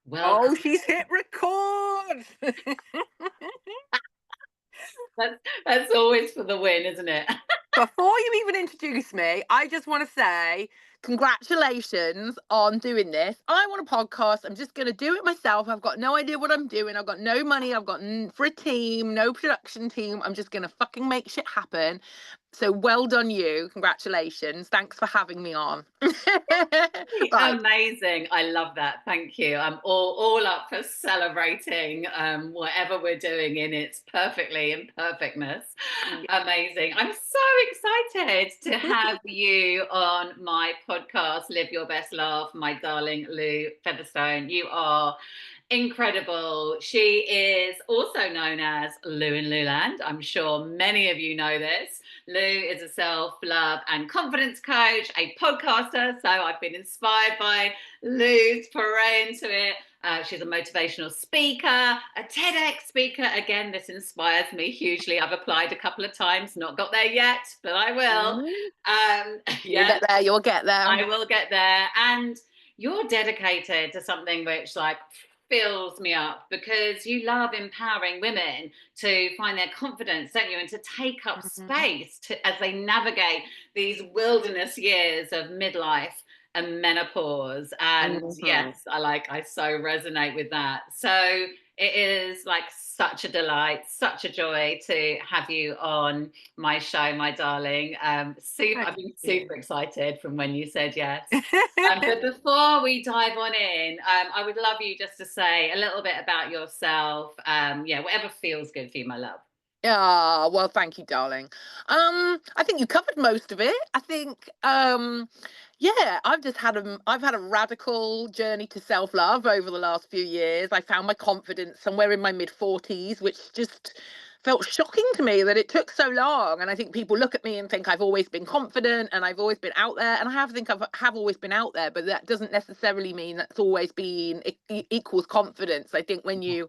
Welcome. Oh, she's hit record. That's always for the win, isn't it? Before you even introduce me, I just want to say congratulations on doing this. I want a podcast. I'm just going to do it myself. I've got no idea what I'm doing. I've got no money. I've got for a team, no production team. I'm just going to fucking make shit happen. So well done, you. Congratulations. Thanks for having me on. Right. Amazing. I love that. Thank you. I'm all up for celebrating whatever we're doing in its perfectly imperfectness. Amazing. I'm so excited to have you on my podcast, Live Your Best Life, my darling Lu Featherstone. You are incredible. She is also known as Lu in Luland. I'm sure many of you know this. Lu is a self-love and confidence coach, a podcaster. So I've been inspired by Lu's foray into it. She's a motivational speaker, a TEDx speaker. Again, this inspires me hugely. I've applied a couple of times, not got there yet, but I will. You'll Yeah, get there. You'll get there. I will get there. And you're dedicated to something which fills me up because you love empowering women to find their confidence, don't you? And to take up space as they navigate these wilderness years of midlife and menopause. And Mhm. yes, I so resonate with that. So it is like such a delight, such a joy to have you on my show, my darling. I've Thank been you. super excited from when you said yes. But before we dive on in, I would love you just to say a little bit about yourself. Yeah, whatever feels good for you, my love. Yeah, well, thank you, darling. I think you covered most of it. I think, yeah, I've had a radical journey to self-love over the last few years. I found my confidence somewhere in my mid-40s, which just felt shocking to me that it took so long. And I think people look at me and think I've always been confident and I've always been out there, and I have always been out there, but that doesn't necessarily mean that's always been equals confidence. I think when you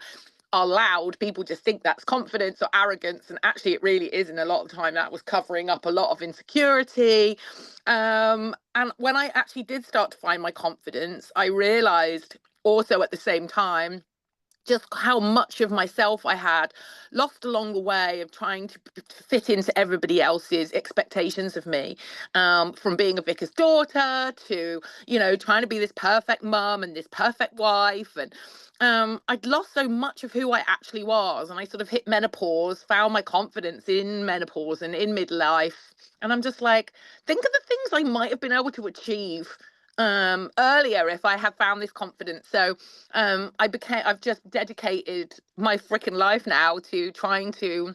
are loud, people just think that's confidence or arrogance, and actually it really isn't. A lot of the time that was covering up a lot of insecurity. And when I actually did start to find my confidence, I realized also at the same time just how much of myself I had lost along the way of trying to fit into everybody else's expectations of me, from being a vicar's daughter to, trying to be this perfect mum and this perfect wife. And I'd lost so much of who I actually was. And I sort of hit menopause, found my confidence in menopause and in midlife. And I'm just like, think of the things I might have been able to achieve earlier if I had found this confidence. So I've just dedicated my freaking life now to trying to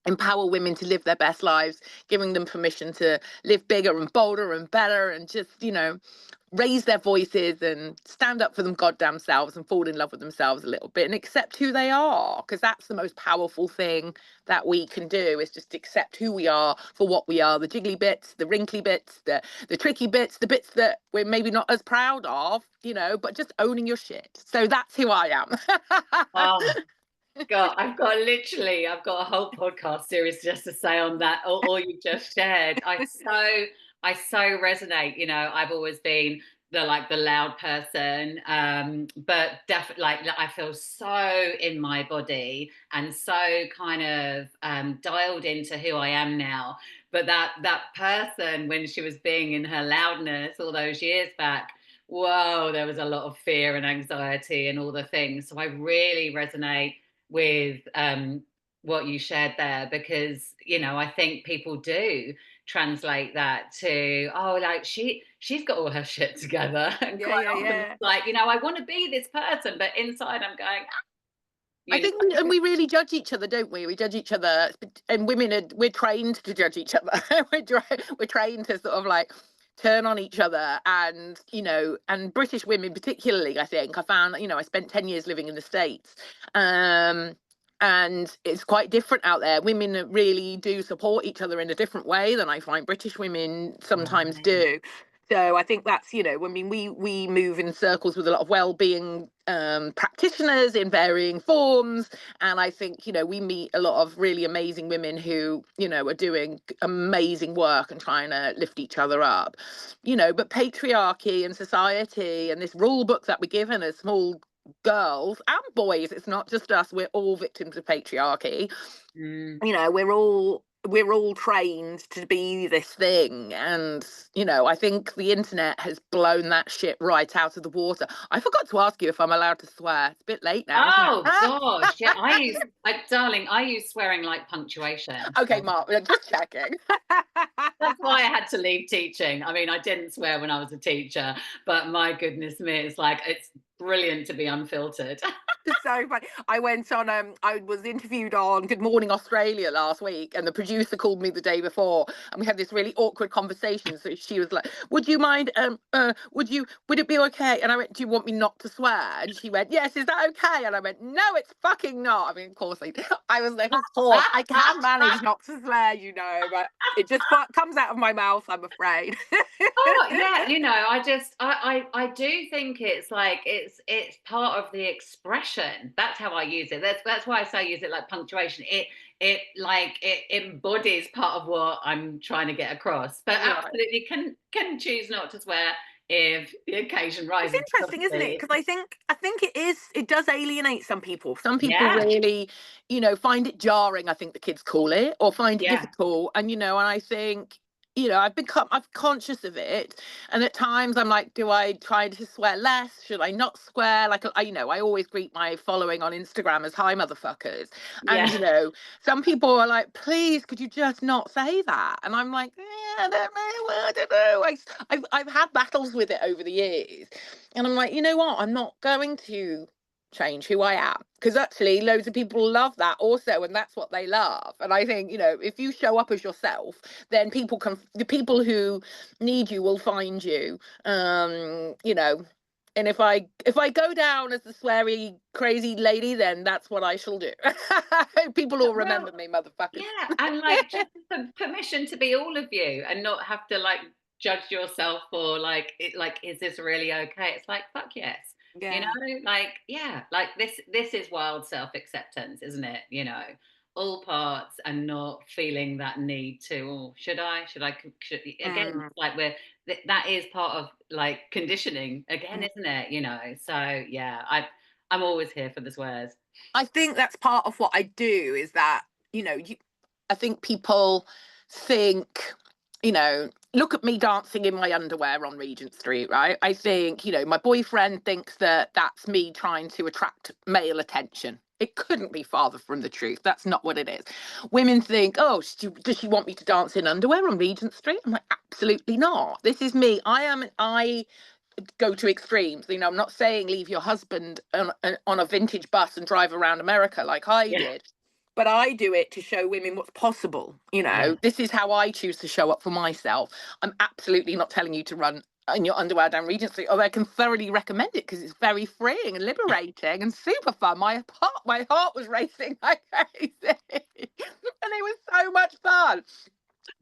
empower women to live their best lives, giving them permission to live bigger and bolder and better, and just, raise their voices and stand up for them goddamn selves and fall in love with themselves a little bit and accept who they are, because that's the most powerful thing that we can do, is just accept who we are for what we are, the jiggly bits, the wrinkly bits, the tricky bits, the bits that we're maybe not as proud of, but just owning your shit. So that's who I am. Oh God, I've got a whole podcast series just to say on that, all you just shared. I so resonate. I've always been the loud person, but definitely I feel so in my body and so kind of dialed into who I am now. But that person, when she was being in her loudness all those years back, whoa, there was a lot of fear and anxiety and all the things. So I really resonate with what you shared there, because I think people do translate that to, oh, like she's got all her shit together. And Yeah, quite yeah, often it's yeah. like, I want to be this person, but inside I'm going, I you know think, and we really judge each other, don't we? We judge each other, and we're trained to judge each other. We're trained to sort of like turn on each other, and and British women particularly. I think I found, I spent 10 years living in the States, um, and it's quite different out there. Women really do support each other in a different way than I find British women sometimes Right. do. So I think that's, I mean, we move in circles with a lot of well-being practitioners in varying forms, and I think, we meet a lot of really amazing women who, are doing amazing work and trying to lift each other up, but patriarchy and society and this rule book that we're given as small girls and boys, it's not just us, we're all victims of patriarchy. Mm. You know, we're all trained to be this thing, and I think the internet has blown that shit right out of the water. I forgot to ask you if I'm allowed to swear. It's a bit late now, isn't Oh it? gosh, yeah. Darling, I use swearing like punctuation. Okay, So Mark, just checking. that's why I had to leave teaching. I mean, I didn't swear when I was a teacher, but my goodness me, it's brilliant to be unfiltered. It's so funny. I was interviewed on Good Morning Australia last week, and the producer called me the day before, and we had this really awkward conversation. So she was like, "Would you mind? Would it be okay?" And I went, "Do you want me not to swear?" And she went, "Yes, is that okay?" And I went, "No, it's fucking not." I mean, of course, I was like, "Of course, I can manage not to swear, but it just comes out of my mouth, I'm afraid." Oh yeah, I do think it's like it's part of the expression. That's how I use it. That's why I say use it like punctuation. It embodies part of what I'm trying to get across. But Right. absolutely can choose not to swear if the occasion It's rises. interesting, isn't it? Obviously. Because I think it does alienate some people. Some people Yeah, really, find it jarring, I think the kids call it, or find it yeah, difficult. And I think, I'm conscious of it. And at times I'm like, do I try to swear less? Should I not swear? Like, I always greet my following on Instagram as hi motherfuckers. And, yeah, some people are like, please, could you just not say that? And I'm like, I don't know. I don't know. I've had battles with it over the years. And I'm like, you know what? I'm not going to change who I am, because actually loads of people love that also, and that's what they love. And I think, if you show up as yourself, then the people who need you will find you. And if I go down as the sweary crazy lady, then that's what I shall do. People will well, remember me, motherfuckers. yeah, and like just permission to be all of you and not have to like judge yourself for like is this really okay? It's like fuck yes. You know, Yeah. like yeah, like this is wild self-acceptance, isn't it? All parts and not feeling that need to, oh, again, Mm. like that is part of like conditioning again, Mm. isn't it? So yeah, I'm always here for the swears. I think that's part of what I do, is that, I think people think, look at me dancing in my underwear on Regent Street, right? I think, my boyfriend thinks that that's me trying to attract male attention. It couldn't be farther from the truth. That's not what it is. Women think, oh, does she want me to dance in underwear on Regent Street? I'm like, absolutely not. This is me. I go to extremes. I'm not saying leave your husband on a vintage bus and drive around America like I Yeah, did, but I do it to show women what's possible. yeah, This is how I choose to show up for myself. I'm absolutely not telling you to run in your underwear down Regent Street, although I can thoroughly recommend it because it's very freeing and liberating and super fun. My heart was racing like crazy, and it was so much fun.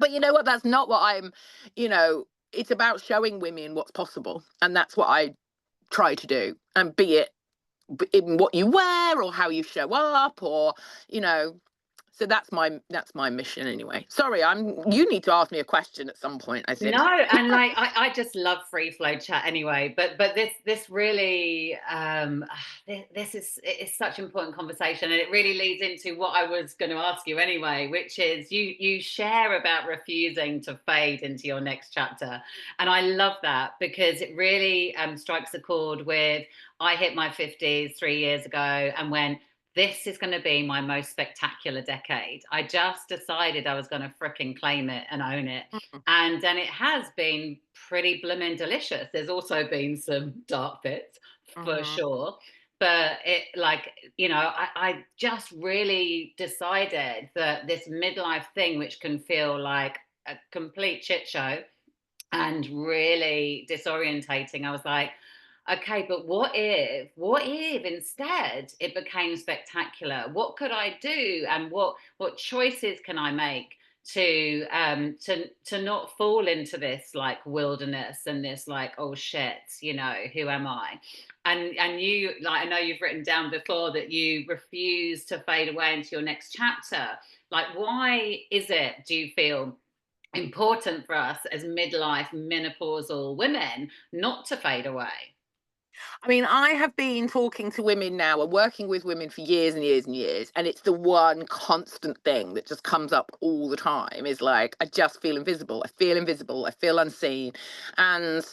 But you know what? That's not what you know, it's about showing women what's possible. And that's what I try to do. And be it in what you wear or how you show up, or, you know, so that's my mission anyway. Sorry, you need to ask me a question at some point, I think. no, and like I just love free flow chat anyway. But this really this is it's such important conversation, and it really leads into what I was going to ask you anyway, which is you share about refusing to fade into your next chapter, and I love that because it really strikes a chord with I hit my 50s 3 years ago and went this is going to be my most spectacular decade. I just decided I was going to fricking claim it and own it. And then it has been pretty blooming delicious. There's also been some dark bits for Mm-hmm. sure. But I just really decided that this midlife thing, which can feel like a complete shit show and really disorientating, I was like, okay, but what if instead it became spectacular? What could I do, and what choices can I make to not fall into this like wilderness and this like oh shit, who am I? And you, like, I know you've written down before that you refuse to fade away into your next chapter. Like, why is it, do you feel important for us as midlife menopausal women not to fade away? I mean, I have been talking to women now and working with women for years and years and years. And it's the one constant thing that just comes up all the time is like, I just feel invisible. I feel invisible. I feel unseen. And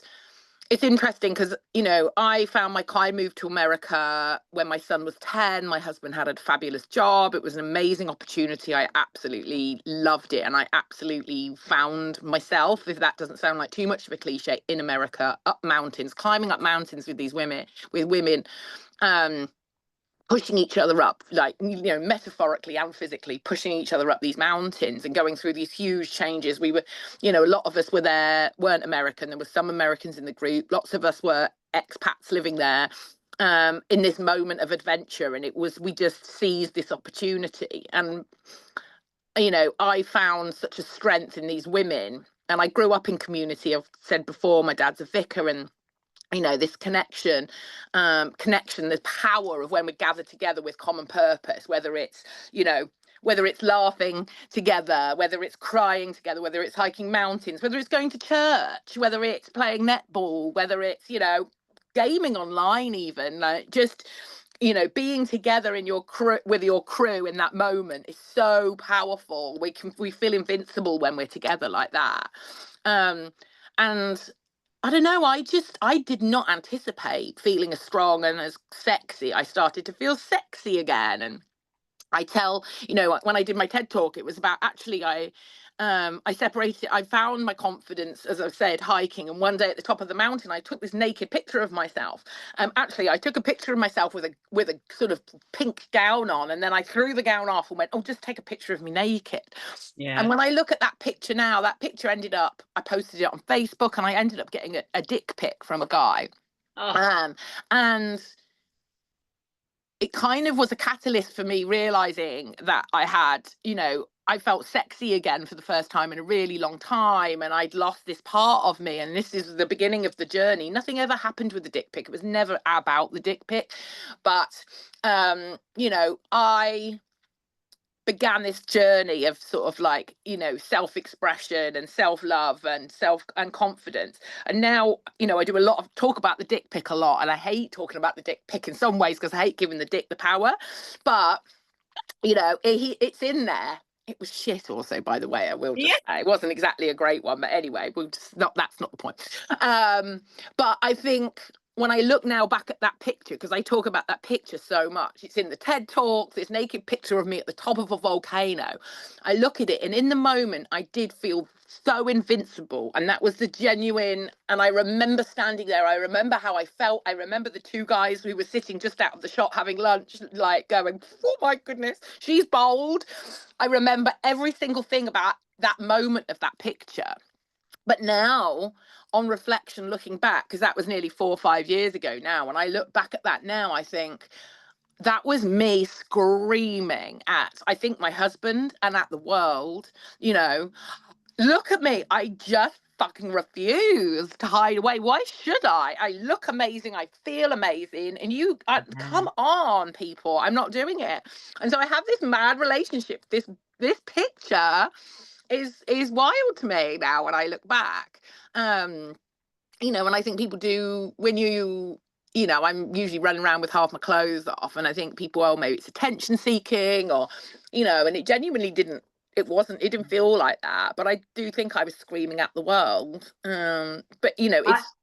it's interesting because, I moved to America when my son was 10. My husband had a fabulous job. It was an amazing opportunity. I absolutely loved it. And I absolutely found myself, if that doesn't sound like too much of a cliche, in America, up mountains, climbing up mountains with women, um, pushing each other up, like, metaphorically and physically pushing each other up these mountains and going through these huge changes. We were, a lot of us weren't American. There were some Americans in the group. Lots of us were expats living there, in this moment of adventure. And we just seized this opportunity. And, I found such a strength in these women. And I grew up in community. I've said before, my dad's a vicar, and this connection, the power of when we gather together with common purpose, whether it's laughing together, whether it's crying together, whether it's hiking mountains, whether it's going to church, whether it's playing netball, whether it's, gaming online, even, like, just, being together in your crew with your crew in that moment is so powerful. We feel invincible when we're together like that. And I don't know. I did not anticipate feeling as strong and as sexy. I started to feel sexy again. And when I did my TED talk, it was about actually, I found my confidence, as I've said, hiking. And one day at the top of the mountain, I took this naked picture of myself. Actually, I took a picture of myself with a sort of pink gown on. And then I threw the gown off and went, oh, just take a picture of me naked. And when I look at that picture now, that picture I posted it on Facebook, and I ended up getting a dick pic from a guy. Oh. And it kind of was a catalyst for me realizing that I felt sexy again for the first time in a really long time, and I'd lost this part of me. And this is the beginning of the journey. Nothing ever happened with the dick pic. It was never about the dick pic. But, I began this journey of sort of like, self-expression and self-love and confidence. And now, I do a lot of talk about the dick pic a lot, and I hate talking about the dick pic in some ways because I hate giving the dick the power. But it's in there. It was shit also, by the way. I will just say it wasn't exactly a great one, but anyway, that's not the point. But I think when I look now back at that picture, because I talk about that picture so much, it's in the TED Talks, this naked picture of me at the top of a volcano. I look at it, and in the moment, I did feel so invincible. And that was the genuine. And I remember standing there. I remember how I felt. I remember the two guys who were sitting just out of the shop having lunch, like going, oh my goodness, she's bold. I remember every single thing about that moment of that picture. But now, on reflection, looking back, because that was nearly 4 or 5 years ago now, when I look back at that now, I think that was me screaming at, I think, my husband and at the world, look at me. I just fucking refuse to hide away. Why should I? I look amazing. I feel amazing. And come on, people. I'm not doing it. And so I have this mad relationship. This picture is wild to me now when I look back. And I think people do when I'm usually running around with half my clothes off, and I think people, oh, maybe it's attention seeking, or and it genuinely it didn't feel like that, but I do think I was screaming at the world. But it's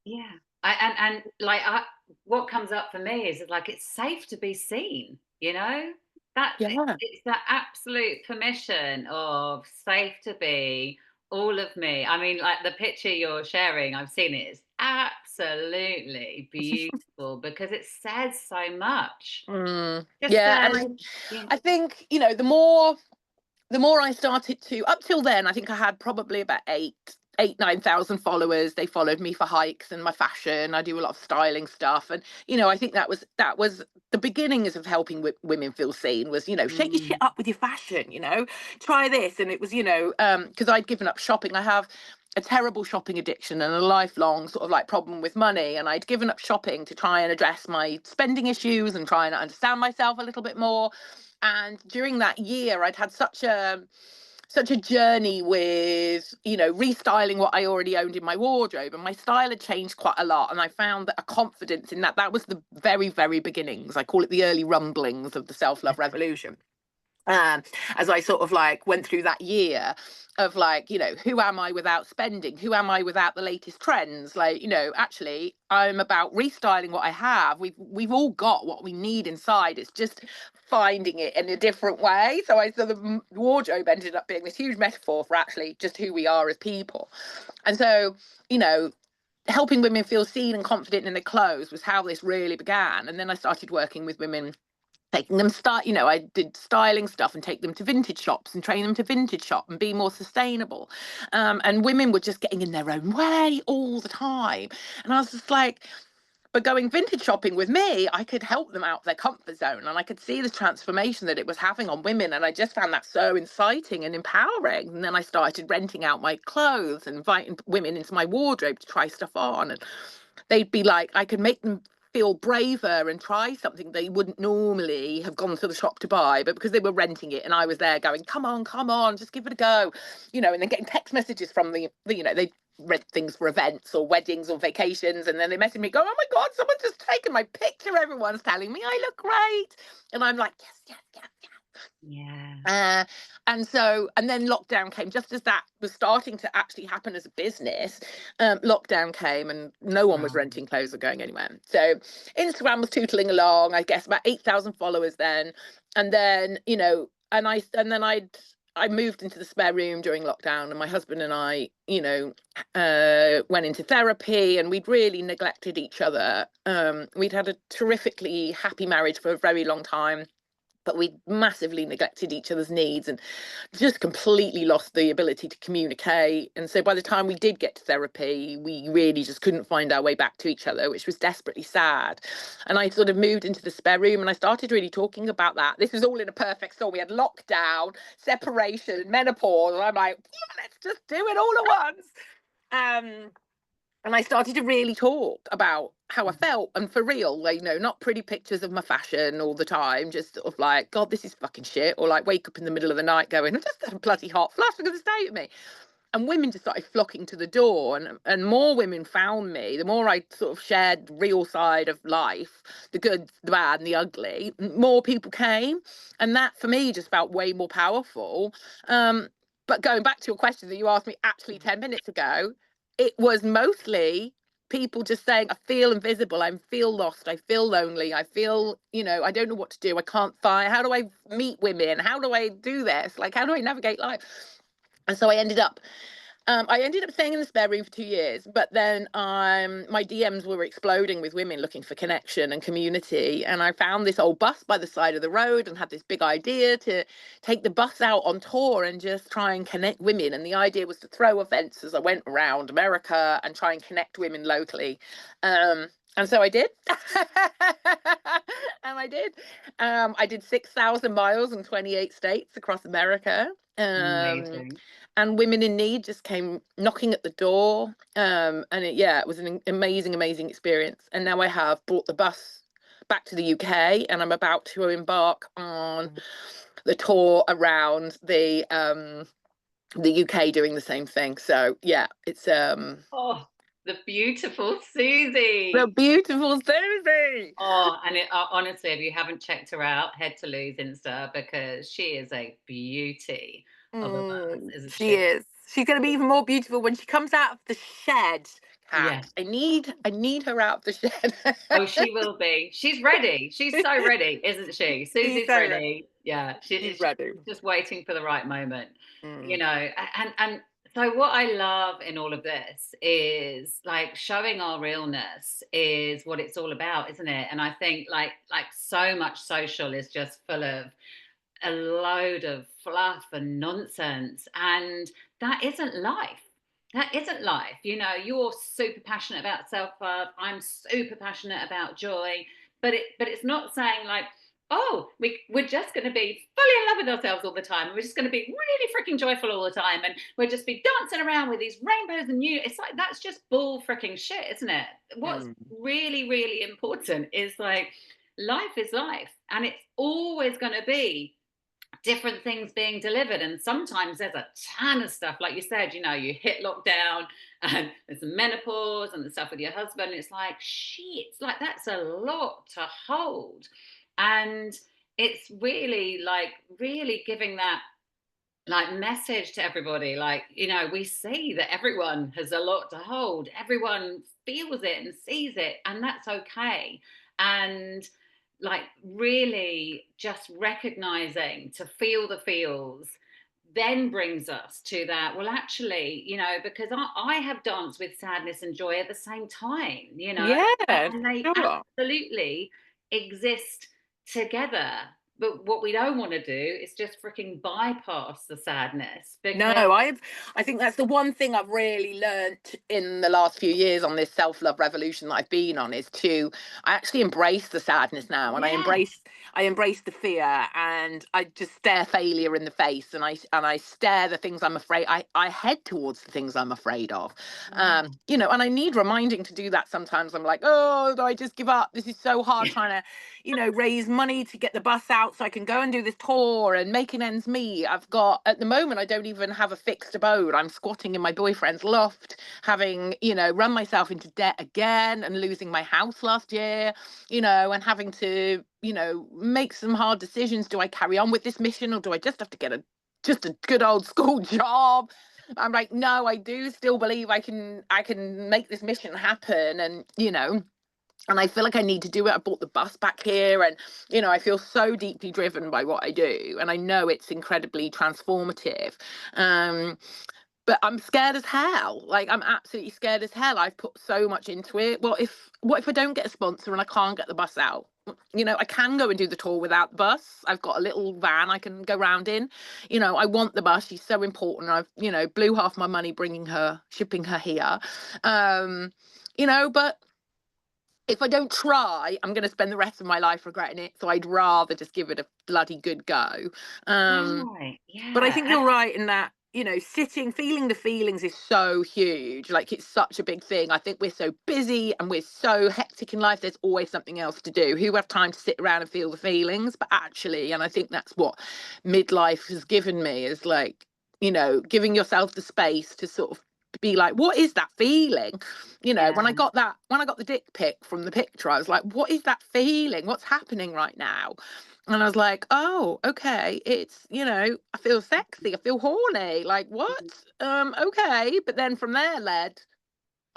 What comes up for me is like, it's safe to be seen, that's it, yeah. it's that absolute permission of safe to be all of me. I mean, like, the picture you're sharing, I've seen it, is absolutely beautiful because it says so much. Just Yeah, and yeah. I think the more I started to, up till then, I think I had probably about 9,000 followers. They followed me for hikes and my fashion. I do a lot of styling stuff. And, I think that was the beginnings of helping women feel seen was, shake your shit up with your fashion, try this. And it was, because I'd given up shopping. I have a terrible shopping addiction and a lifelong sort of like problem with money. And I'd given up shopping to try and address my spending issues and try and understand myself a little bit more. And during that year, I'd had such a such a journey with, restyling what I already owned in my wardrobe, and my style had changed quite a lot. And I found that a confidence in that was the very, very beginnings. I call it the early rumblings of the self-love revolution. um, as I sort of like went through that year of like, who am I without spending? Who am I without the latest trends? Like, actually, I'm about restyling what I have. We've all got what we need inside. It's just finding it in a different way. So the wardrobe ended up being this huge metaphor for actually just who we are as people. And so, you know, helping women feel seen and confident in their clothes was how this really began. And then I started working with women, taking them I did styling stuff and take them to vintage shops and train them to vintage shop and be more sustainable. And women were just getting in their own way all the time. And I was just like, but going vintage shopping with me, I could help them out of their comfort zone, and I could see the transformation that it was having on women. And I just found that so inciting and empowering. And then I started renting out my clothes and inviting women into my wardrobe to try stuff on. And they'd be like, I could make them feel braver and try something they wouldn't normally have gone to the shop to buy, but because they were renting it and I was there going, come on, just give it a go, and then getting text messages from they rent things for events or weddings or vacations, and then they message me, go, oh my God, someone's just taken my picture, everyone's telling me I look great. And I'm like, yes. Yeah. And then lockdown came just as that was starting to actually happen as a business. Lockdown came and no one was renting clothes or going anywhere. So Instagram was tootling along, I guess about 8,000 followers then. And then, I moved into the spare room during lockdown, and my husband and I, went into therapy, and we'd really neglected each other. We'd had a terrifically happy marriage for a very long time, but we massively neglected each other's needs and just completely lost the ability to communicate. And so by the time we did get to therapy, we really just couldn't find our way back to each other, which was desperately sad. And I sort of moved into the spare room and I started really talking about that. This was all in a perfect storm. We had lockdown, separation, menopause, and I'm like, yeah, let's just do it all at once. And I started to really talk about how I felt, and for real, like, not pretty pictures of my fashion all the time, just sort of like, God, this is fucking shit, or like wake up in the middle of the night going, I'm just a bloody hot flush because of the state of me. And women just started flocking to the door, and more women found me. The more I sort of shared the real side of life, the good, the bad, and the ugly, more people came. And that for me just felt way more powerful. But going back to your question that you asked me actually 10 minutes ago, it was mostly people just saying, I feel invisible, I feel lost, I feel lonely, I feel, I don't know what to do, I can't find, how do I meet women, how do I do this, like, how do I navigate life? And so I ended up staying in the spare room for 2 years, but then my DMs were exploding with women looking for connection and community. And I found this old bus by the side of the road and had this big idea to take the bus out on tour and just try and connect women. And the idea was to throw events as I went around America and try and connect women locally. And so I did. And I did. I did 6,000 miles in 28 states across America. Amazing. And women in need just came knocking at the door. And it was an amazing experience. And now I have brought the bus back to the UK, and I'm about to embark on the tour around the UK doing the same thing. So yeah, it's Oh, the beautiful Susie. the beautiful Susie. Oh, and honestly, if you haven't checked her out, head to Lu's Insta because she is a beauty of a buzz, isn't She she? is. She's going to be even more beautiful when she comes out of the shed. Yeah. Cat. I need her out of the shed. Oh, she will be. She's ready. She's so ready, isn't she? She's Susie's so ready. ready. Yeah, She's she's ready. just waiting for the right moment. Mm. And so what I love in all of this is like showing our realness is what it's all about, isn't it? And I think like so much social is just full of a load of fluff and nonsense. And that isn't life. That isn't life. You're super passionate about self-love. I'm super passionate about joy. But it's not saying like, oh, we're just going to be fully in love with ourselves all the time. We're just going to be really freaking joyful all the time. And we'll just be dancing around with these rainbows and it's like, that's just bull freaking shit, isn't it? What's really, really important is like, life is life. And it's always going to be different things being delivered. And sometimes there's a ton of stuff, like you said, you hit lockdown and there's menopause and the stuff with your husband. It's like, shit, it's like that's a lot to hold. And it's really like really giving that like message to everybody, like, we see that everyone has a lot to hold, everyone feels it and sees it, and that's okay. And like really just recognizing to feel the feels then brings us to that, well, actually, because I have danced with sadness and joy at the same time, Yeah, and they sure. absolutely exist together. But what we don't want to do is just freaking bypass the sadness No, because I think that's the one thing I've really learnt in the last few years on this self-love revolution that I've been on is to I actually embrace the sadness now, and yeah. I embrace the fear, and I just stare failure in the face, and I stare the things I'm afraid I head towards the things I'm afraid of. Yeah. And I need reminding to do that sometimes. I'm like, "Oh, do I just give up? This is so hard Yeah. trying to raise money to get the bus out so I can go and do this tour and making ends meet. I've got, at the moment, I don't even have a fixed abode. I'm squatting in my boyfriend's loft, having, run myself into debt again and losing my house last year, and having to, make some hard decisions. Do I carry on with this mission, or do I just have to get just a good old school job? I'm like, no, I do still believe I can make this mission happen. And I feel like I need to do it. I bought the bus back here, and I feel so deeply driven by what I do, and I know it's incredibly transformative. Um, but I'm scared as hell. Like, I'm absolutely scared as hell. I've put so much into it. What if I don't get a sponsor and I can't get the bus out? I can go and do the tour without the bus. I've got a little van I can go round in. I want the bus. She's so important. I've, blew half my money shipping her here. Um, but if I don't try, I'm going to spend the rest of my life regretting it. So I'd rather just give it a bloody good go. Um, Right. but I Yeah. think you're right in that, feeling the feelings is so huge. Like, it's such a big thing. I think we're so busy and we're so hectic in life. There's always something else to do. Who have time to sit around and feel the feelings? But actually, and I think that's what midlife has given me, is like, giving yourself the space to sort of be like, what is that feeling? Yeah. When I got the dick pic from the picture, I was like, what is that feeling? What's happening right now? And I was like, oh, okay, it's, I feel sexy, I feel horny, like, what? Okay. But then from there led,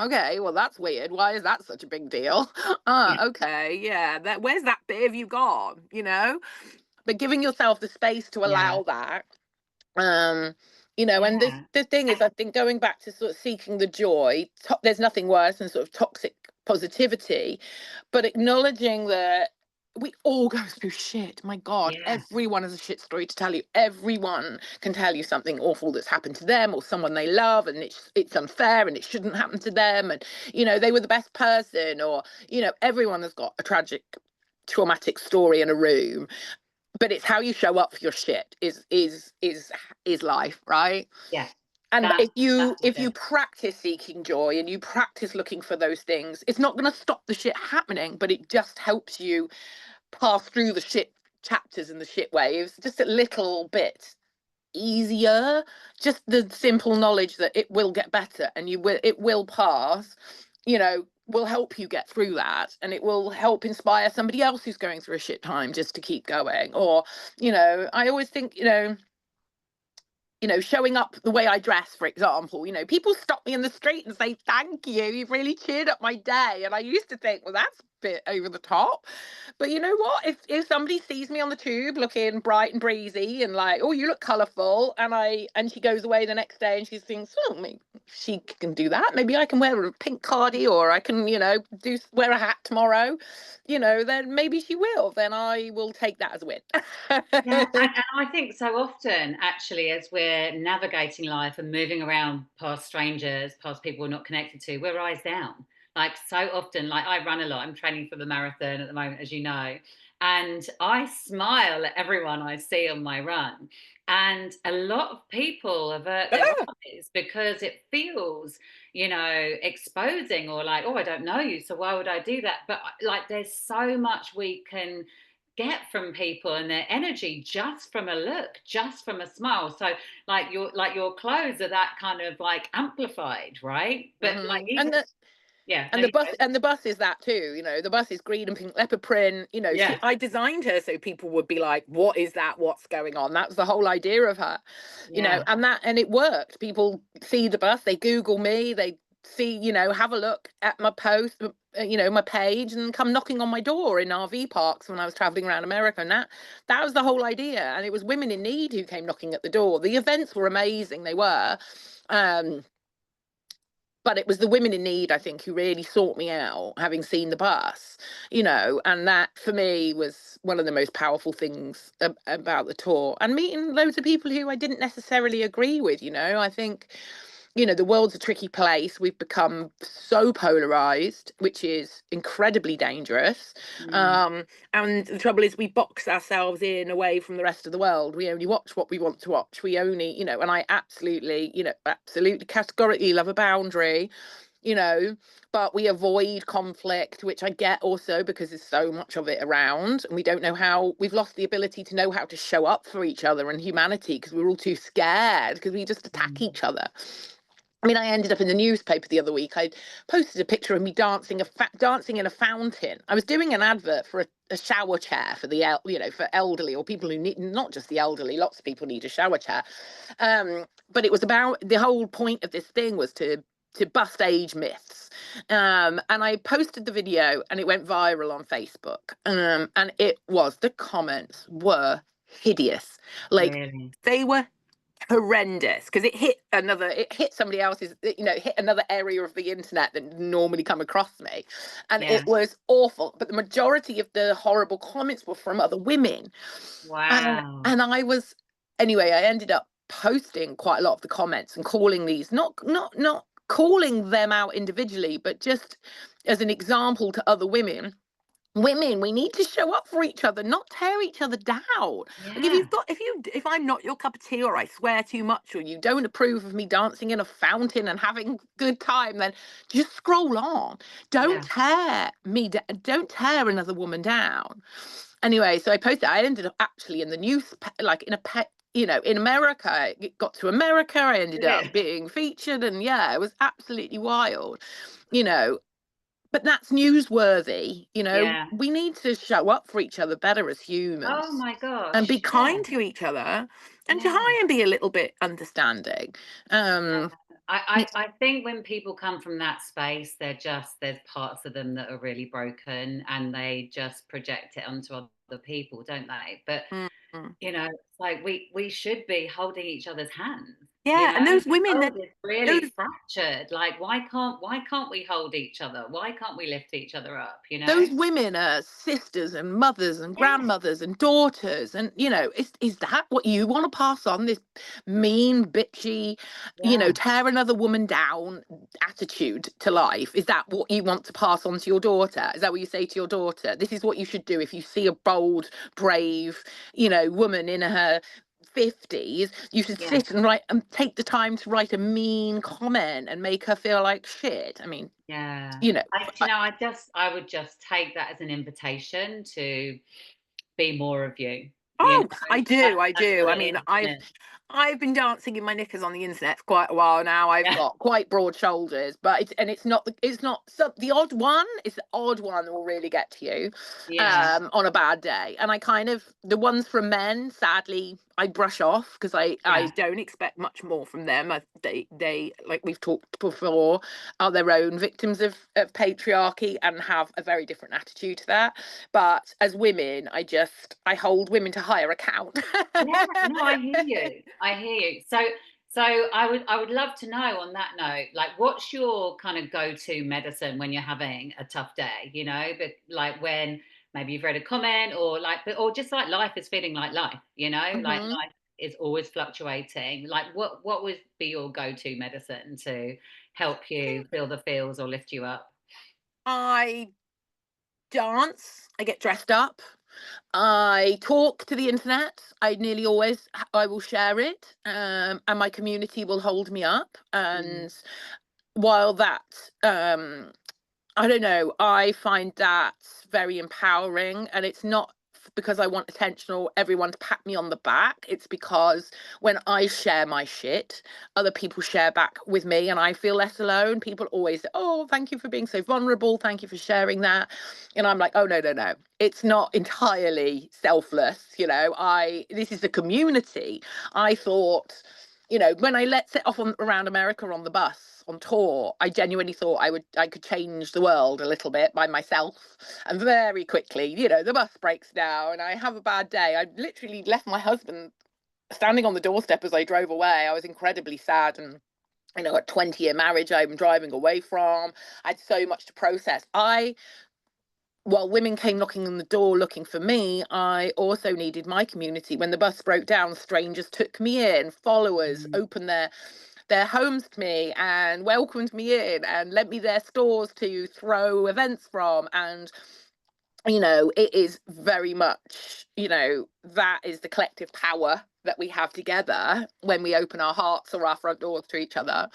okay, well, that's weird. Why is that such a big deal? Yeah. Okay, yeah, where's that bit of you gone, But giving yourself the space to Yeah. allow that. um and Yeah. the thing is, I think, going back to sort of seeking the joy, there's nothing worse than sort of toxic positivity, but acknowledging that we all go through shit. My god, Yeah. everyone has a shit story to tell you. Everyone can tell you something awful that's happened to them or someone they love, and it's unfair and it shouldn't happen to them, and they were the best person, or everyone has got a tragic traumatic story in a room. But it's how you show up for your shit is life, right? Yeah. And That if you it. practice seeking joy and you practice looking for those things, it's not going to stop the shit happening, but it just helps you pass through the shit chapters and the shit waves just a little bit easier. Just the simple knowledge that it will get better and it will pass, will help you get through that, and it will help inspire somebody else who's going through a shit time just to keep going. Or, I always think, showing up the way I dress, for example, people stop me in the street and say, thank you, you've really cheered up my day. And I used to think, well, that's a bit over the top. But you know what? If somebody sees me on the tube looking bright and breezy and like, oh, you look colourful, and she goes away the next day and she thinks, oh, maybe she can do that. Maybe I can wear a pink cardi, or I can, wear a hat tomorrow, then maybe she will. Then I will take that as a Yeah, win. and I think so often, actually, as we're navigating life and moving around past strangers, past people we're not connected to, we're eyes down. Like so often, like I run a lot. I'm training for the marathon at the moment, as you know, and I smile at everyone I see on my run. And a lot of people avert their eyes because it feels, exposing, or like, oh, I don't know you, so why would I do that? But like, there's so much we can get from people and their energy just from a look, just from a smile. So like your clothes are that kind of like amplified, right? But like even, And the yeah, no, and the you bus go. and the bus is that too, you know. The bus is green and pink leopard print, you know. Yeah, I designed her so people would be like, what is that, what's going on? That's the whole idea of her, you know. yeah. And it worked. People see the bus, they Google me, they see, you know, have a look at my post, you know, my page, and come knocking on my door in RV parks when I was traveling around America. And that was the whole idea. And it was women in need who came knocking at the door. The events were amazing, they were. But it was the women in need, I think, who really sought me out, having seen the bus, you know. And that for me was one of the most powerful things about the tour, and meeting loads of people who I didn't necessarily agree with, you know. I think, you know, the world's a tricky place. We've become so polarized, which is incredibly dangerous. Mm, Um, and the trouble is, we box ourselves in away from the rest of the world. We only watch what we want to watch. We only, you know, and I absolutely, you know, absolutely categorically love a boundary, you know, but we avoid conflict, which I get also because there's so much of it around, and we don't know how. We've lost the ability to know how to show up for each other and humanity because we're all too scared, because we just attack mm. each other. I mean, I ended up in the newspaper the other week. I posted a picture of me dancing in a fountain. I was doing an advert for a shower chair for you know, for elderly or people who need, not just the elderly, lots of people need a shower chair. But it was about, the whole point of this thing was to bust age myths. And I posted the video and it went viral on Facebook. And the comments were hideous. Like, Really? they were horrendous, because it hit somebody else's, you know, hit another area of the internet that normally come across me, and Yeah. it was awful. But the majority of the horrible comments were from other women, Wow. and I was, anyway, I ended up posting quite a lot of the comments and calling these, not calling them out individually, but just as an example to other women. Women, we need to show up for each other, not tear each other down. Like, Yeah. if I'm not your cup of tea, or I swear too much, or you don't approve of me dancing in a fountain and having a good time, then just scroll on. Yeah. Don't tear another woman down. Anyway, so I posted. I ended up actually in the news, like in a pet. You know, in America, it got to America. I ended Did up it? being featured, and yeah, it was absolutely wild. You know, but that's newsworthy. You know, Yeah. we need to show up for each other better as Oh humans, my and be gosh. Yeah. kind to each other, and Yeah. try and be a little bit understanding. um I think when people come from that space, there's parts of them that are really broken and they just project it onto other people, don't they? But mm, mm. you know, it's like we should be holding each other's hands. You Yeah, know, and those the women that world is really those fractured. Like, why can't we hold each other? Why can't we lift each other up? You know? those women are sisters and mothers and Yeah, grandmothers and daughters, and you know, is that what you want to pass on, this mean, bitchy, you know, yeah, tear another woman down attitude to life? Is that what you want to pass on to your daughter? Is that what you say to your daughter? This is what you should do if you see a bold, brave, you know, woman in her 50s. You should yeah, sit and write and take the time to write a mean comment and make her feel like shit. I mean, yeah. you know, Do you know, I would just take that as an invitation to be more of you. You know, oh, I that's do, I that's do. all I it mean, is, isn't it? I've been dancing in my knickers on the internet for quite a while now. I've Yeah, got quite broad shoulders, but it's not so the odd one is the odd one that will really get to you yeah, on a bad day. And I kind of, the ones from men, sadly, I brush off, because I yeah, don't expect much more from them. They, like we've talked before, are their own victims of patriarchy and have a very different attitude to that. But as women, I hold women to higher account. yeah. No, I hear you. I hear you. So I would love to know on that note, like, what's your kind of go-to medicine when you're having a tough day, you know, but like when maybe you've read a comment or like, but or just like life is feeling like life, you know, like hmm life is always fluctuating. Like what would be your go-to medicine to help you feel the feels or lift you up? I dance. I get dressed up. I talk to the internet. I nearly always I will share it, and my community will hold me up. Mm, And while that, I don't know, I find that very empowering, and it's not because I want attention or everyone to pat me on the back. It's because when I share my shit, other people share back with me and I feel less alone. People always say, oh, thank you for being so vulnerable. Thank you for sharing that. And I'm like, oh, no, no, no. It's not entirely selfless. This is a community. I thought, when I let set off around America on the bus on tour, I genuinely thought I could change the world a little bit by myself. And very quickly, the bus breaks down and I have a bad day. I literally left my husband standing on the doorstep as I drove away. I was incredibly sad and a 20-year marriage I'm driving away from. I had so much to process. While women came knocking on the door looking for me, I also needed my community. When the bus broke down, strangers took me in, followers opened their homes to me and welcomed me in and lent me their stores to throw events from. And it is very much, that is the collective power that we have together when we open our hearts or our front doors to each other.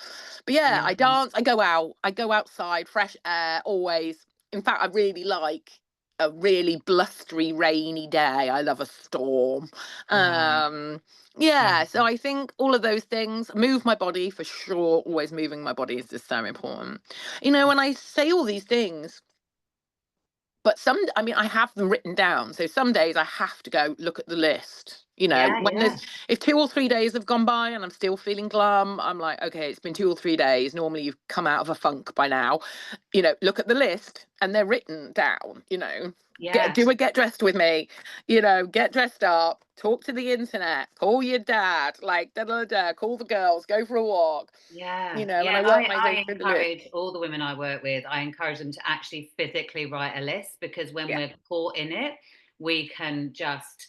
But yeah, I dance, I go outside, fresh air, always. In fact, I really like a really blustery, rainy day. I love a storm. Right. Yeah, so I think all of those things, move my body for sure. Always moving my body is just so important. When I say all these things, but I have them written down. So some days I have to go look at the list. Yeah, When yeah, if 2 or 3 days have gone by and I'm still feeling glum, I'm like, okay, it's been 2 or 3 days. Normally you've come out of a funk by now. Look at the list and they're written down, yeah, get dressed with me, get dressed up, talk to the internet, call your dad, like da da da, call the girls, go for a walk, yeah, and yeah. I work my way I through the list. encourage all the women I work with, I encourage them to actually physically write a list, because when Yeah, we're caught in it, we can just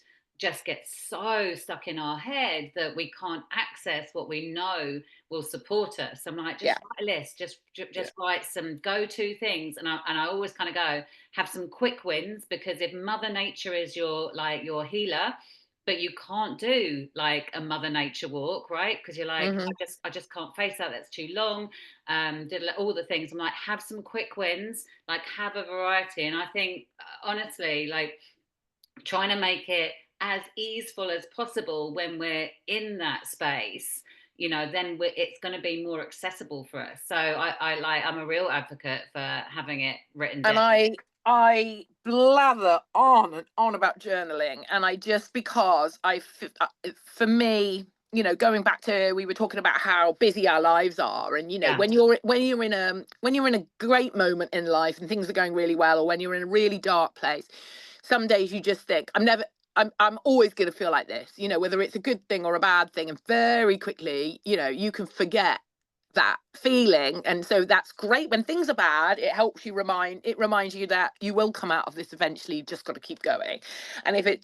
get so stuck in our head that we can't access what we know will support us. I'm like, just yeah, write a list, yeah. just write some go-to things. And I always kind of go, have some quick wins, because if Mother Nature is your healer, but you can't do like a Mother Nature walk, right? Because you're like, Hmm. I just can't face that, that's too long. Did all the things. I'm like, have some quick wins, like have a variety. And I think honestly, like, trying to make it as easeful as possible when we're in that space, then it's going to be more accessible for us. So I'm a real advocate for having it written And down. I blather on and on about journaling, and I just because for me, going back to, we were talking about how busy our lives are, and Yeah, when you're in a great moment in life and things are going really well, or when you're in a really dark place, some days you just think, I'm always going to feel like this, whether it's a good thing or a bad thing, and very quickly, you can forget that feeling. And so that's great when things are bad. It reminds you that you will come out of this eventually. You've just got to keep going. And if it,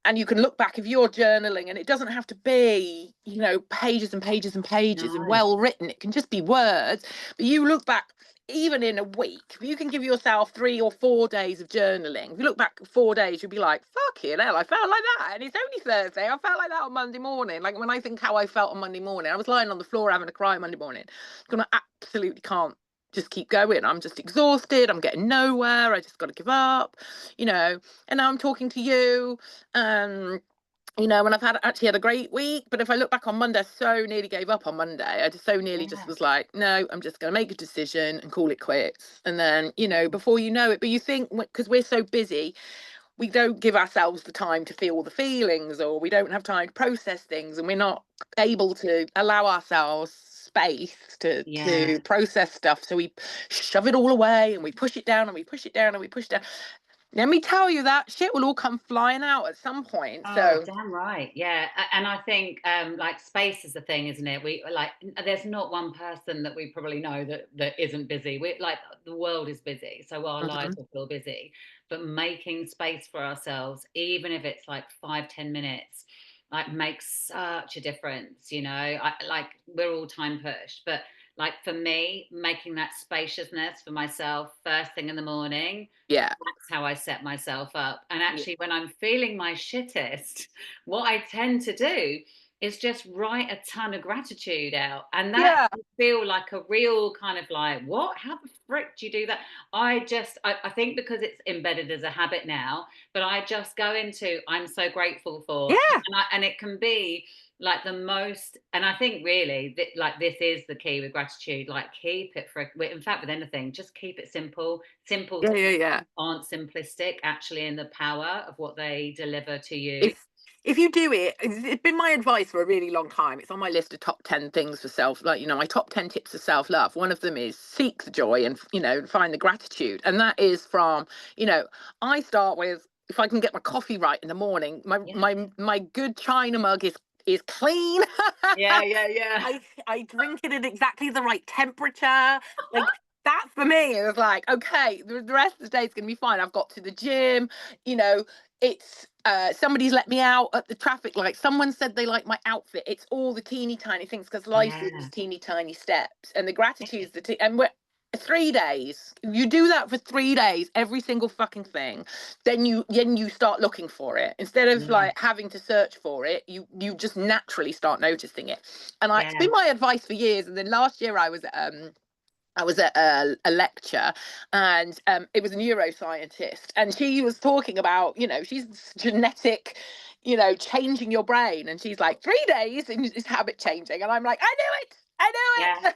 and you can look back, if you're journaling, and it doesn't have to be, pages and pages and pages and no, well written, it can just be words. But you look back, even in a week, you can give yourself 3 or 4 days of journaling. If you look back 4 days, you'll be like, fuck it, hell, I felt like that. And it's only Thursday. I felt like that on Monday morning. Like, when I think how I felt on Monday morning, I was lying on the floor having a cry Monday morning. I absolutely can't just keep going. I'm just exhausted. I'm getting nowhere. I just got to give up, and now I'm talking to you. Um, and I've actually had a great week. But if I look back on Monday, I so nearly gave up on Monday. I just so nearly just yeah, was like, no, I'm just going to make a decision and call it quits. And then, before you know it, but you think, because we're so busy, we don't give ourselves the time to feel the feelings, or we don't have time to process things, and we're not able to allow ourselves space yeah. to process stuff. So we shove it all away and we push it down and we push it down and we push it down. Let me tell you, that shit will all come flying out at some point. Oh, So damn right. Yeah. And I think like space is the thing, isn't it? We like, there's not one person that we probably know that isn't busy. We like, the world is busy, so our lives mhm, will feel busy. But making space for ourselves, even if it's like 5-10 minutes, like makes such a difference. I like, we're all time pushed, but like for me, making that spaciousness for myself first thing in the morning, yeah, that's how I set myself up. And yeah, actually, when I'm feeling my shittest, what I tend to do is just write a ton of gratitude out. And that Yeah. can feel like a real kind of like, what? How the frick do you do that? I think because it's embedded as a habit now, but I just go into, I'm so grateful for, Yeah. and it can be like the most, and I think really that like this is the key with gratitude, like keep it for, in fact, with anything, just keep it simple. Simple Yeah. things Yeah. Yeah. aren't simplistic actually in the power of what they deliver to you. If you do it, it's been my advice for a really long time. It's on my list of top 10 things for self, like, my top 10 tips for self-love. One of them is seek the joy and, find the gratitude. And that is from, I start with, if I can get my coffee right in the morning, my Yeah. my good china mug is clean. Yeah, yeah, yeah. I drink it at exactly the right temperature. Like, that for me is like, okay, the rest of the day is going to be fine. I've got to the gym, you know, it's somebody's let me out at the traffic light. Someone said they like my outfit. It's all the teeny tiny things, because life is Yeah. teeny tiny steps, and the gratitude's and we're 3 days. You do that for 3 days, every single fucking thing. Then you start looking for it instead of Yeah. like having to search for it. You just naturally start noticing it. And it's Yeah. been my advice for years. And then last year I was at a lecture, and it was a neuroscientist, and she was talking about, she's genetic, changing your brain. And she's like, 3 days and it's habit changing. And I'm like, I knew it. I Yeah. knew it.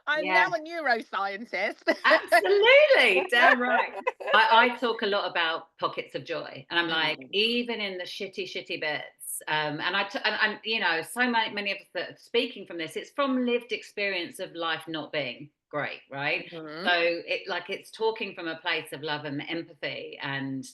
I'm now Yeah. a neuroscientist. Absolutely. Damn right. I talk a lot about pockets of joy. And I'm like, Mm, even in the shitty, shitty bits. And so many of us that are speaking from this, it's from lived experience of life not being great, right? mhm, So it's talking from a place of love and empathy, and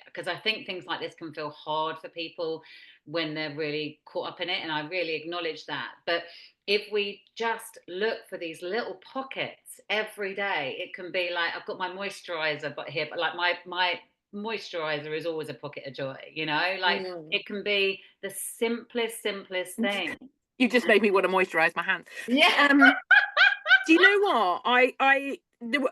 because I think things like this can feel hard for people when they're really caught up in it, and I really acknowledge that. But if we just look for these little pockets every day, it can be like, I've got my moisturizer but here, but like my moisturizer is always a pocket of joy, like mm. it can be the simplest thing. You just made me want to moisturize my hands. Yeah. Um, Do you know what?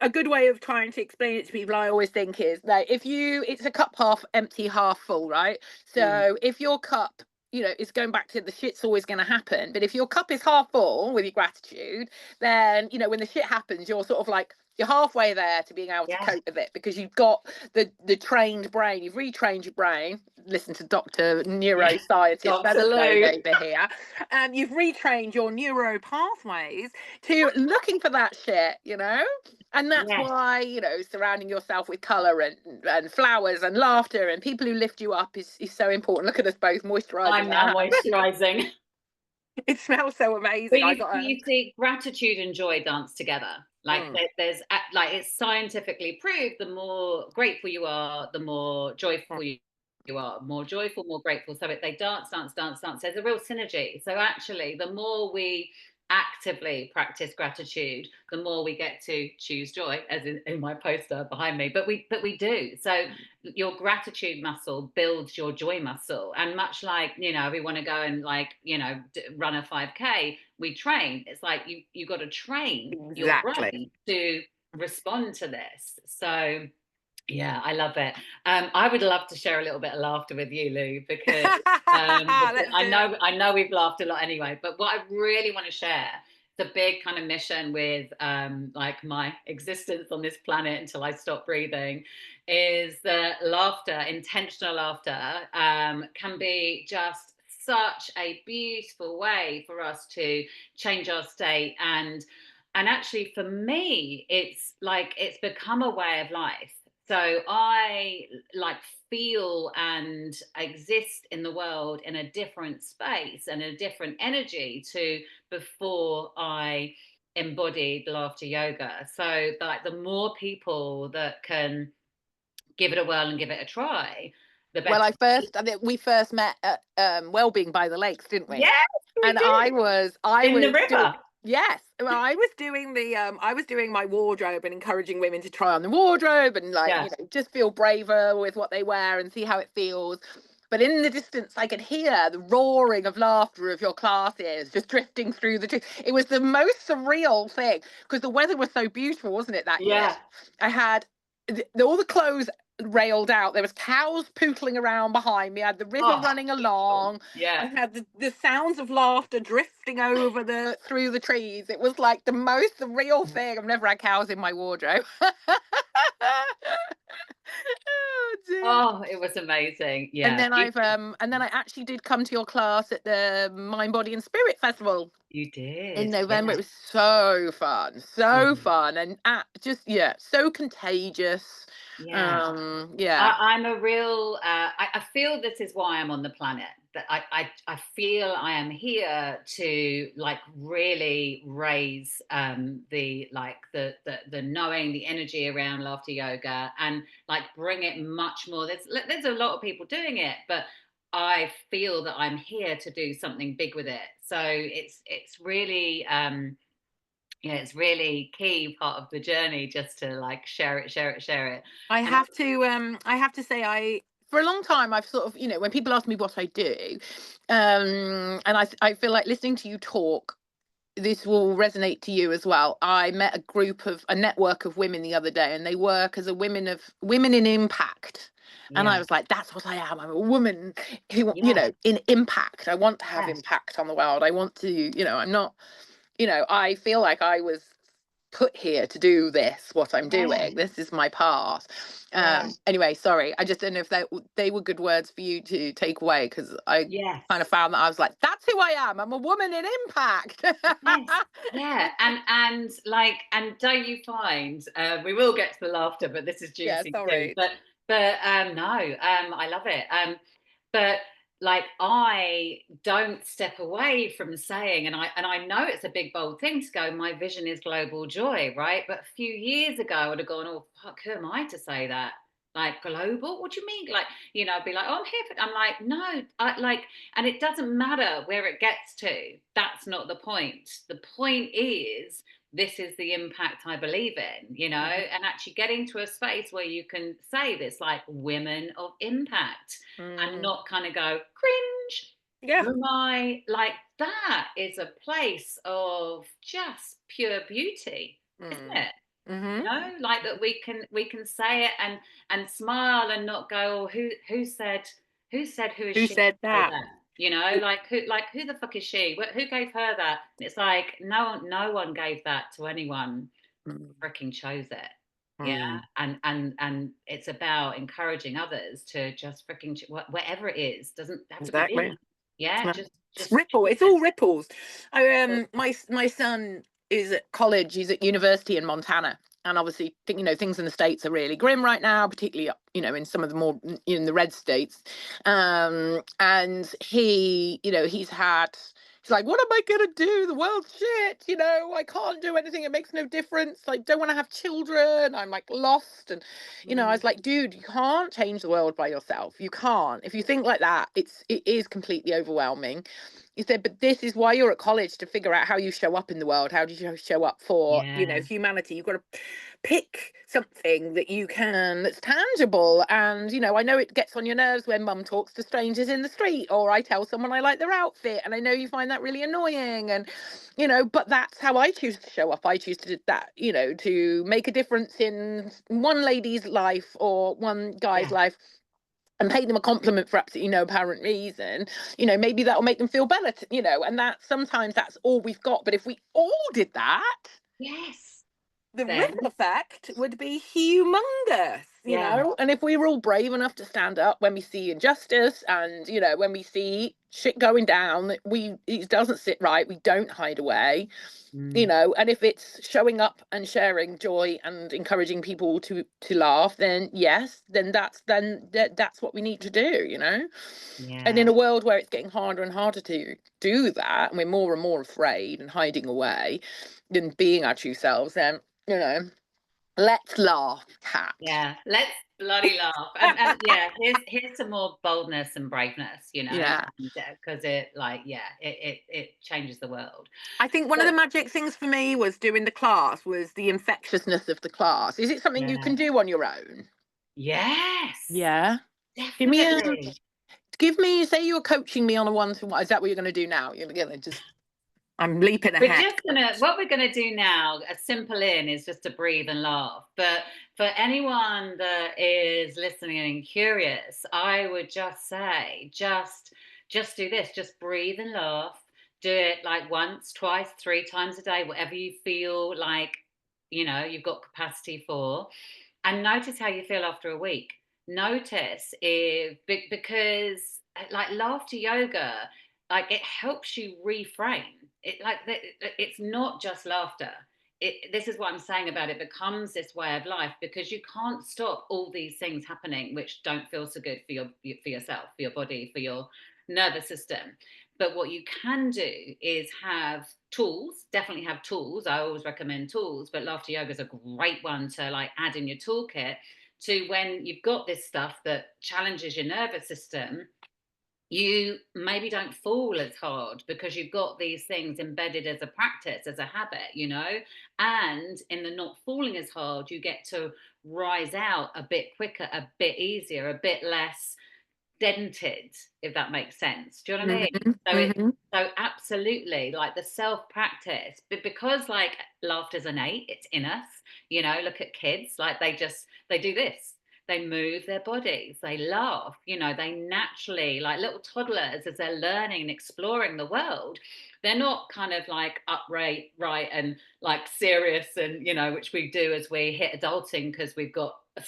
A good way of trying to explain it to people, I always think, is like, it's a cup half empty, half full, right? Mm, So if your cup, it's going back to the shit's always going to happen. But if your cup is half full with your gratitude, then, when the shit happens, you're sort of like, you're halfway there to being able to yeah. cope with it, because you've got the trained brain, you've retrained your brain. Listen to Dr. Yeah. Neuroscientist Dr. Featherstone Lou. over here. You've retrained your neuro pathways to looking for that shit, and that's Yes. why, surrounding yourself with color and flowers and laughter and people who lift you up is so important. Look at us both moisturizing I'm now our hands. moisturizing. It smells so But amazing. I you, got a you see, gratitude and joy dance together. Like mm, like it's scientifically proved. The more grateful you are, the more joyful you are. More joyful, more grateful. So they dance, dance, dance, dance. There's a real synergy. So actually, the more we actively practice gratitude, the more we get to choose joy, as in my poster behind me. But we do. So your gratitude muscle builds your joy muscle, and much like we want to go and run a 5K, we train. It's like you got to train your exactly. brain to respond to this. So yeah, I love it. I would love to share a little bit of laughter with you, Lou, because Let's I do it. know I know we've laughed a lot anyway. But what I really want to share, the big kind of mission with like my existence on this planet until I stop breathing, is that laughter, intentional laughter, can be just such a beautiful way for us to change our state. And actually for me it's become a way of life. So I like feel and exist in the world in a different space and a different energy to before I embodied laughter yoga. So like the more people that can give it a whirl and give it a try, the Well, better. I think we first met at Wellbeing by the Lakes, didn't we? Yes, we And did. I In the was doing, river. yes, well, I was doing my wardrobe and encouraging women to try on the wardrobe and, like, Yeah. just feel braver with what they wear and see how it feels. But in the distance, I could hear the roaring of laughter of your classes just drifting through it was the most surreal thing, because the weather was so beautiful, wasn't it, that year? Yeah. I had all the clothes railed out. There was cows pootling around behind me. I had the river Oh, running beautiful. along. I Yeah. had the sounds of laughter drifting over through the trees. It was like the real thing. I've never had cows in my wardrobe. Oh dear. Oh, it was amazing. And Yeah, then I actually did come to your class at the Mind, Body and Spirit Festival you in did. Yeah. November. It was so fun, Yeah. so fun, and just so contagious. Yeah. Yeah, I'm a real. I feel this is why I'm on the planet. That I feel I am here to like really raise the like the knowing, the energy around laughter yoga, and like bring it much more. There's a lot of people doing it, but I feel that I'm here to do something big with it. So it's really yeah, it's really key part of the journey just to like share it, share it, share it. And I have to say, for a long time I've sort of, when people ask me what I do, and I feel like listening to you talk, this will resonate to you as well. I met a network of women the other day, and they work as women in impact. And I yeah, was like, that's what I am. I'm a woman who, yeah, in impact. I want to have yeah, impact on the world. I want to, I'm not, I feel like I was put here to do what I'm yeah, doing. This is my path. yeah. Anyway, sorry. I just don't know if they were good words for you to take away, because I Yes. kind of found that I was like, that's who I am. I'm a woman in impact. Yes, yeah, and like, and don't you find we will get to the laughter, but this is Yeah, juicy too. sorry. But no, I love it. But like, I don't step away from saying, and I know it's a big bold thing to go. My vision is global joy, right? But a few years ago, I would have gone, oh fuck, who am I to say that? Like global? What do you mean? Like, I'd be like, oh, I'm here for. I'm like, no, I like. And it doesn't matter where it gets to. That's not the point. The point is, this is the impact I believe in, Mhm. and actually getting to a space where you can say this, like women of impact, and Mm. not kind of go, cringe. Yeah. Who am I? Like, that is a place of just pure beauty, isn't Mm. it? Mhm. Like that we can say it and smile and not go, oh, who said who is Who she to said say that? that? Like who the fuck is she? Who gave her that? And it's like, no one gave that to anyone. Mm. Freaking chose it. Yeah. Mm. And it's about encouraging others to just freaking whatever it is, doesn't have to be Exactly. big. Yeah, No, it's just ripple. choose It's all ripples. My son is at college. He's at university in Montana, and obviously, things in the states are really grim right now, particularly in some of the more in the red states. And he's like, what am I gonna do? The world's shit. I can't do anything. It makes no difference. I don't want to have children. I'm like lost. And I it. was like, dude, you can't change the world by yourself. You can't. If you think like that, it is completely overwhelming. He said, but this is why you're at college, to figure out how you show up in the world. How do you show up for, Yeah. humanity? You've got to pick something that's tangible. And, I know it gets on your nerves when mum talks to strangers in the street, or I tell someone I like their outfit. And I know you find that really annoying. And, but that's how I choose to show up. I choose to do that, to make a difference in one lady's life or one guy's Yeah. life, and pay them a compliment for absolutely no apparent reason. Maybe that'll make them feel better, and sometimes that's all we've got. But if we all did that, Yes. the Then. ripple effect would be humongous, Yeah. and if we were all brave enough to stand up when we see injustice, and when we see shit going down that it doesn't sit right, we don't hide away, Mm. and if it's showing up and sharing joy and encouraging people to laugh, then yes, that's what we need to do, and Yeah. in a world where it's getting harder and harder to do that, and we're more and more afraid and hiding away than being our true selves, then you know let's laugh, cat. Yeah. Let's bloody laugh. And yeah, here's some more boldness and braveness, Yeah, because it like, yeah, it changes the world. I think one of the But magic things for me was doing the class, was the infectiousness of the class. Is it something you yeah. can do on your own? Yes. Yeah. Give me a Definitely. Give me, say you were coaching me on a one-to-one. Is that what you're going to do now? You're going to just I'm leaping We're ahead. just gonna, what we're gonna do now, a simple in is just to breathe and laugh. But for anyone that is listening and curious, I would just say, just do this, just breathe and laugh. Do it like once, twice, 3 times a day, whatever you feel like, you've got capacity for. And notice how you feel after a week. Notice if, because like laughter yoga, like it helps you reframe it. Like it's not just laughter. This is what I'm saying about it becomes this way of life, because you can't stop all these things happening which don't feel so good for yourself, for your body, for your nervous system. But what you can do is have tools, definitely have tools. I always recommend tools, but laughter yoga is a great one to like add in your toolkit to when you've got this stuff that challenges your nervous system. You maybe don't fall as hard because you've got these things embedded as a practice, as a habit, and in the not falling as hard, you get to rise out a bit quicker, a bit easier, a bit less dented, if that makes sense. Do you know what I mean? Hmm. So it Hmm. so absolutely, like the self practice, but because like laughter's innate, it's in us. Look at kids, like they do this. They move their bodies, they laugh, they naturally, like little toddlers, as they're learning and exploring the world, they're not kind of like upright, right, and like serious, and which we do as we hit adulting because we've got a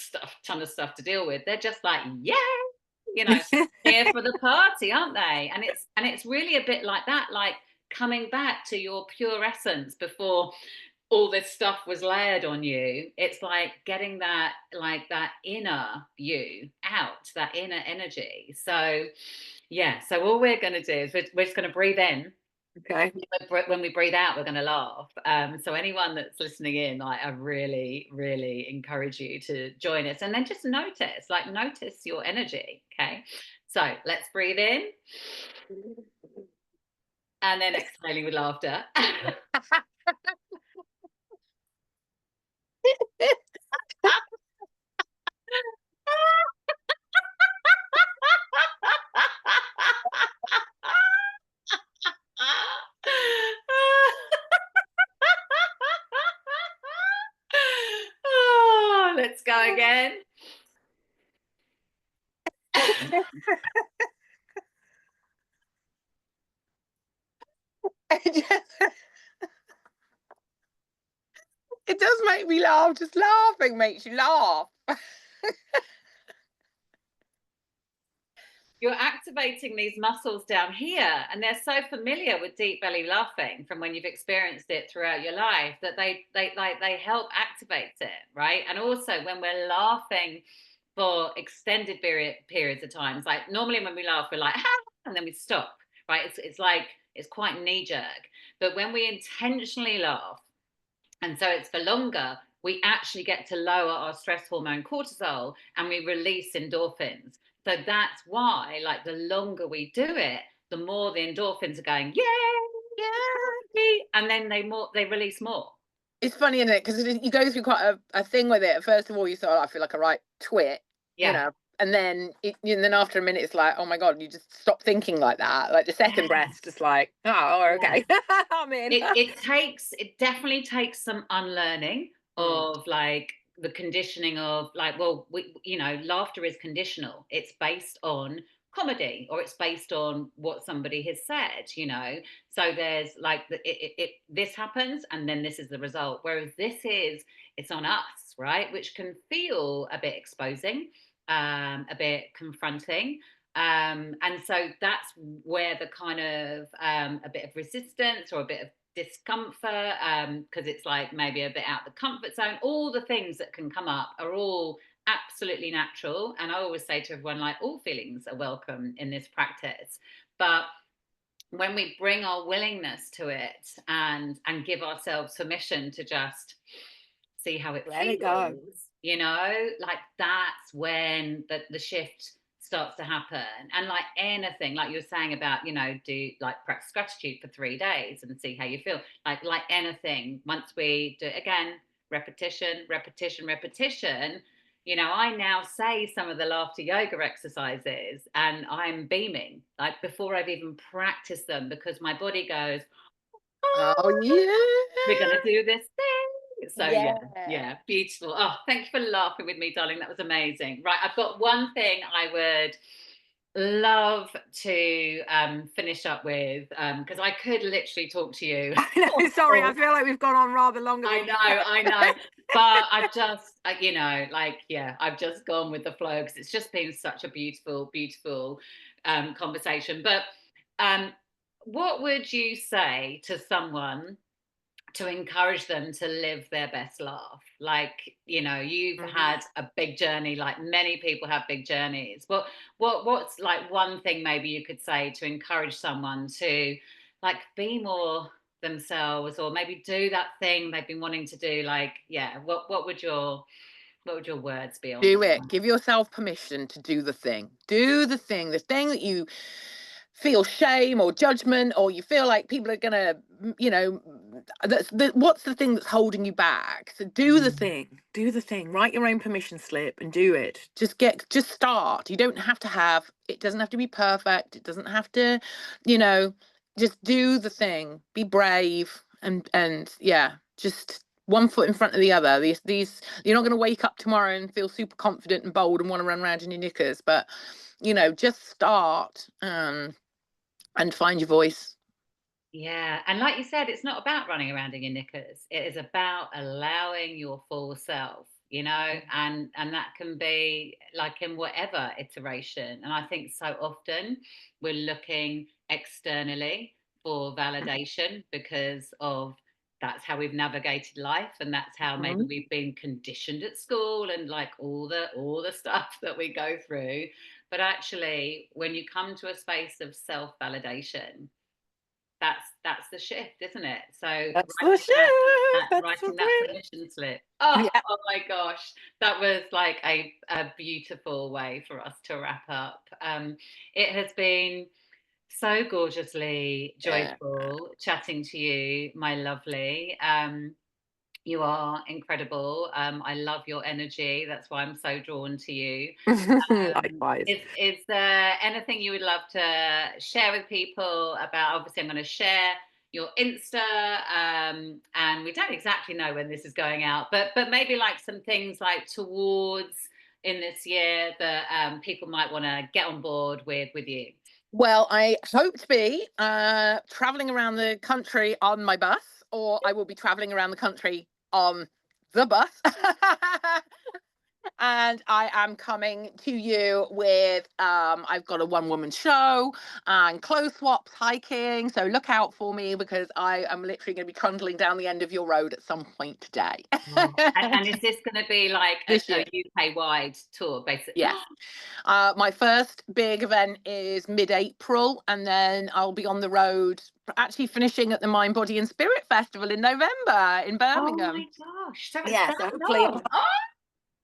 ton of stuff to deal with. They're just like, yeah, you know, here for the party, aren't they? And it's really a bit like that, like coming back to your pure essence before all this stuff was layered on you. It's like getting that, like that inner you out, that inner energy. So yeah, so all we're going to do is we're just going to breathe in. Okay. When we breathe out, we're going to laugh. So anyone that's listening in, I really, really encourage you to join us, and then just notice your energy. Okay, so let's breathe in, and then exhaling with laughter. Oh, let's go again. It does make me laugh. Just laughing makes you laugh. You're activating these muscles down here, and they're so familiar with deep belly laughing from when you've experienced it throughout your life that they help activate it, right? And also when we're laughing for extended periods of times, like normally when we laugh we're like ah, and then we stop, right? It's like it's quite knee jerk. But when we intentionally laugh, and so it's for longer, we actually get to lower our stress hormone cortisol, and we release endorphins. So that's why, like, the longer we do it, the more the endorphins are going, yay, and then they release more. It's funny, isn't it? Because you go through quite a thing with it. First of all, you sort of, I feel like a right twit, Yeah. and then after a minute, it's like, oh my god, you just stop thinking like that. Like the second breath's Yes. just like, oh, Yes. okay, I'm in. It definitely takes some unlearning Mm. of like the conditioning of like, well, laughter is conditional. It's based on comedy, or it's based on what somebody has said. So there's like this happens and then this is the result, whereas it's on us, right, which can feel a bit exposing, a bit confronting, and so that's where the kind of a bit of resistance or a bit of discomfort, because it's like maybe a bit out of the comfort zone. All the things that can come up are all absolutely natural. And I always say to everyone, like, all feelings are welcome in this practice. But when we bring our willingness to it and give ourselves permission to just see how it Let it go. feels, like that's when the shift starts to happen. And like anything, like you were saying about, do like practice gratitude for 3 days and see how you feel. Like anything, once we do it again, repetition, repetition, repetition, I now say some of the laughter yoga exercises and I'm beaming, like before I've even practiced them, because my body goes, Oh yeah. We're gonna do this thing. So yeah, Yeah. yeah, beautiful. Oh, thank you for laughing with me, darling. That was amazing. Right, I've got one thing I would love to finish up with because I could literally talk to you. I know, sorry, I feel like we've gone on rather longer I than know, I know. But I've just, you know, like, yeah, I've just gone with the flow because it's just been such a beautiful, beautiful conversation. But um, what would you say to someone to encourage them to live their best life? Like, you know, you've Mhm. had a big journey, like many people have big journeys. What's like one thing maybe you could say to encourage someone to like be more themselves or maybe do that thing they've been wanting to do? Like, yeah, what would your words be on Do that it. one? Give yourself permission to do the thing. Do the thing that you feel shame or judgment, or you feel like people are gonna, what's the thing that's holding you back? So do the Mm. thing. Do the thing. Write your own permission slip and do it. Just start. You don't have to have. It doesn't have to be perfect. It doesn't have to, you know. Just do the thing. Be brave and yeah. Just one foot in front of the other. These you're not going to wake up tomorrow and feel super confident and bold and want to run around in your knickers, but just start and find your voice. Yeah, and like you said, it's not about running around in your knickers. It is about allowing your full self, you know, and that can be like in whatever iteration. And I think so often we're looking externally for validation because of that's how we've navigated life and that's how maybe Mhm. we've been conditioned at school and like all the stuff that we go through. But actually, when you come to a space of self-validation, that's the shift, isn't it? So That's the shift. That's the writing that thing. permission slip. Oh, Yeah. oh my gosh, that was like a beautiful way for us to wrap up. It has been so gorgeously Yeah. joyful chatting to you, my lovely. You are incredible. I love your energy. That's why I'm so drawn to you. Likewise. Is there anything you would love to share with people about? Obviously, I'm going to share your Insta, and we don't exactly know when this is going out, but maybe like some things like towards in this year that people might want to get on board with you. Well, I hope to be traveling around the country on my bus, or I will be traveling around the country on the bus. And I am coming to you with I've got a one woman show and clothes swaps, hiking, so look out for me because I am literally going to be trundling down the end of your road at some point today. Oh. And is this going to be like This year. a UK wide tour, basically? Yes. My first big event is mid-April, and then I'll be on the road, actually finishing at the Mind, Body, and Spirit Festival in November in Oh my Birmingham. gosh, so it's Yeah, that so hopefully, long. Oh,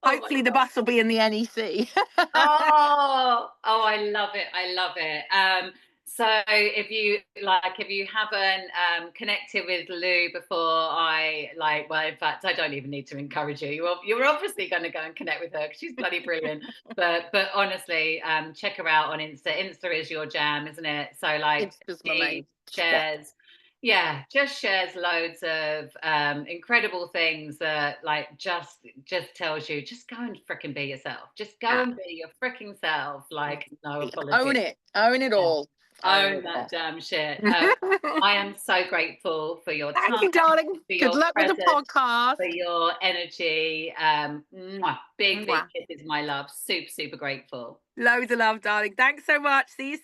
oh my hopefully the god. bus will be in the NEC. Oh, oh, I love it. I love it. So if you haven't connected with Lou before, I like, well, in fact, I don't even need to encourage you. You're obviously going to go and connect with her because she's bloody brilliant. But honestly, check her out on Insta. Insta is your jam, isn't it? So like It's just my main. she Yeah. shares, yeah, just shares loads of incredible things that like just tells you just go and freaking be yourself. Just go Yeah. and be your freaking self. Like no Own apology. it. Own it Yeah. all. Own Own it that all. damn shit. I am so grateful for your Thank time, you, darling. for Good your luck with the presence, podcast. for your energy. Big Mwah. kisses, my love. Super, super grateful. Loads of love, darling. Thanks so much. See you